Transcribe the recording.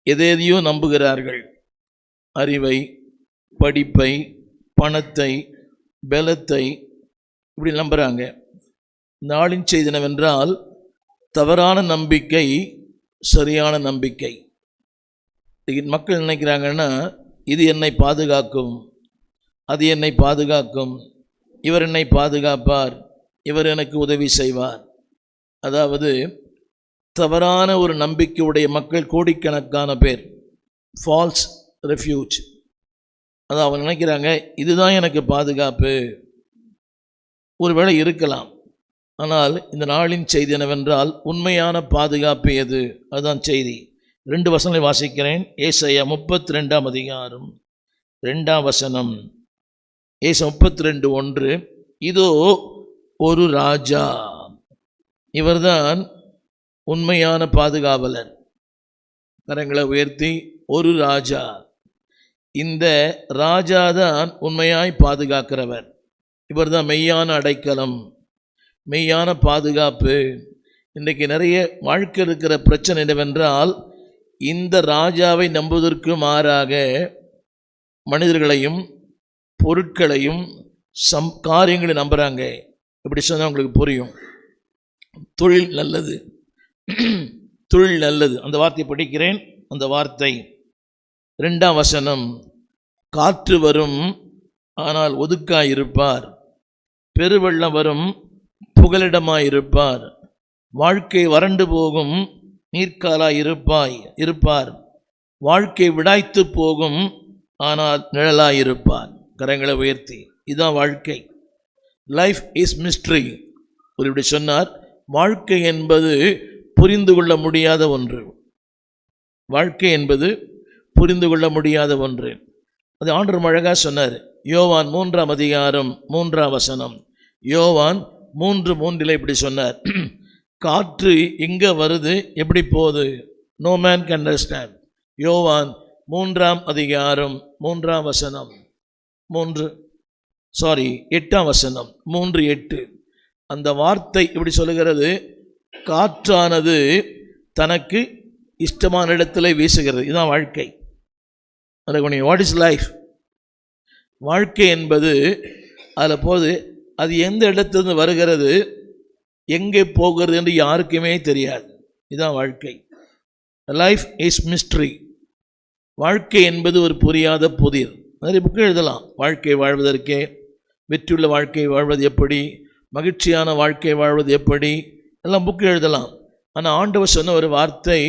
எதையோ நம்புகிறார்கள். அறிவை, படிப்பை, பணத்தை, பலத்தை இப்படி நம்புகிறாங்க. நாளின் செய்தி என்னவென்றால், தவறான நம்பிக்கை சரியான நம்பிக்கை. மக்கள் நினைக்கிறாங்கன்னா, இது என்னை பாதுகாக்கும், அது என்னை பாதுகாக்கும், இவர் என்னை பாதுகாப்பார், இவர் எனக்கு உதவி செய்வார். அதாவது தவறான ஒரு நம்பிக்கையுடைய மக்கள் கோடிக்கணக்கான பேர். False refuge. அதான் அவங்க நினைக்கிறாங்க, இதுதான் எனக்கு பாதுகாப்பு. ஒருவேளை இருக்கலாம். ஆனால் இந்த நாளின் செய்தி என்னவென்றால், உண்மையான பாதுகாப்பு எது? அதுதான் செய்தி. 2 வசனங்களை வாசிக்கிறேன். ஏசாயா 32ஆம் அதிகாரம் 2ஆம் வசனம். ஏசாயா 32:1. இதோ ஒரு ராஜா, இவர்தான் உண்மையான பாதுகாவலர். கரங்களை உயர்த்தி, ஒரு ராஜா. இந்த ராஜாதான் உண்மையாய் பாதுகாக்கிறவர். இவர்தான் மெய்யான அடைக்கலம், மெய்யான பாதுகாப்பு. இன்றைக்கு நிறைய வாழ்க்கை இருக்கிற பிரச்சனை என்னவென்றால், இந்த ராஜாவை நம்புவதற்கு மாறாக மனிதர்களையும் பொருட்களையும் காரியங்களை நம்புகிறாங்க. இப்படி சொன்னால் உங்களுக்கு புரியும். தொழில் நல்லது, தொழில் நல்லது. அந்த வார்த்தையை படிக்கிறேன். அந்த வார்த்தை 2ஆம் வசனம். காற்று வரும், ஆனால் ஒதுக்காயிருப்பார். பெருவெள்ளம் வரும், புகலிடமாயிருப்பார். வாழ்க்கை வறண்டு போகும், நீர்க்காலாய் இருப்பார். வாழ்க்கை விடாய்த்து போகும், ஆனால் நிழலாயிருப்பார். கரங்களை உயர்த்தி, இதுதான் வாழ்க்கை. Life is mystery. ஒரு இப்படி சொன்னார், வாழ்க்கை என்பது புரிந்து கொள்ள முடியாத ஒன்று. வாழ்க்கை என்பது புரிந்து கொள்ள முடியாத ஒன்று. அது ஆண்டவர் அழகாக சொன்னார். யோவான் 3ஆம் அதிகாரம் 3ஆம் வசனம். யோவான் 3:3 இப்படி சொன்னார். காற்று எங்கே வருது, எப்படி போகுது, நோ மேன் கேன் அண்டர்ஸ்டாண்ட். யோவான் 3ஆம் அதிகாரம் 3ஆம் வசனம். 8ஆம் வசனம். 3:8. அந்த வார்த்தை இப்படி சொல்லுகிறது, காற்றானது தனக்கு இஷ்டமான இடத்துல வீசுகிறது. இதுதான் வாழ்க்கை. What is life? வாழ்க்கை என்பது அதில் போது, அது எந்த இடத்துலேருந்து வருகிறது, எங்கே போகிறது என்று யாருக்குமே தெரியாது. இதுதான் வாழ்க்கை. Life is mystery. வாழ்க்கை என்பது ஒரு புரியாத புதிர். நிறைய புக்கு எழுதலாம். வாழ்க்கை வாழ்வதற்கே, வெற்றியுள்ள வாழ்க்கை வாழ்வது எப்படி, மகிழ்ச்சியான வாழ்க்கை வாழ்வது எப்படி, எல்லாம் புக்கு எழுதலாம். ஆனால் ஆண்டவர் சொன்ன ஒரு வார்த்தை,